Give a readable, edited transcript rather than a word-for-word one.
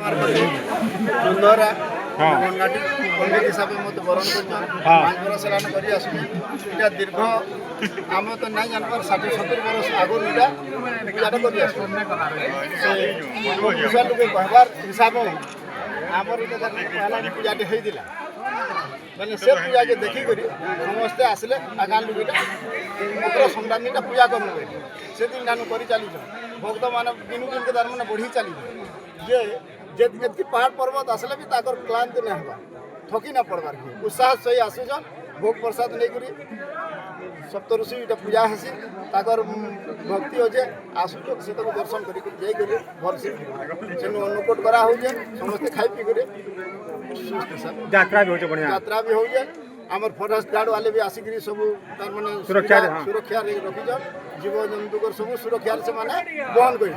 कुमार सुंदरा गंगाटी पंडित हिसाब से मत बरण कर 5 बरस लान करी आसु इटा दीर्घ आम तो नहीं जानवर 60-70 बरस आगु इटा पूजाटा करी आसु से लोग कहबार हिसाब आमर इटा पहला पूजाटे होइदिला मैंने से पूजा के देखिक समस्ते आसले आगान लोग मकर संक्रांति पूजा करूँ से दिन ठान कर चली भक्त मान दिन दिन के तार मैंने बढ़ी चली जे पहाड़ पर्वत आसले भी ताकर क्लांति नहीं होगा थकी ना पड़बार उत्साह सही आसुचन भोग प्रसाद नहीं करी सप्तऋषि इटा पूजा हेसी ताकर भक्ति अच्छे आसुच से दर्शन कर भल से अन्नकूट करा हो समस्ते खाई पी कर यात्रा भी होचे बढ़िया यात्रा भी हो जाए आमर फरेस्ट गार्ड वाले भी आसिक सब माने सुरक्षा रखी जीव जंतु सब सुरक्षा से माने बहन कर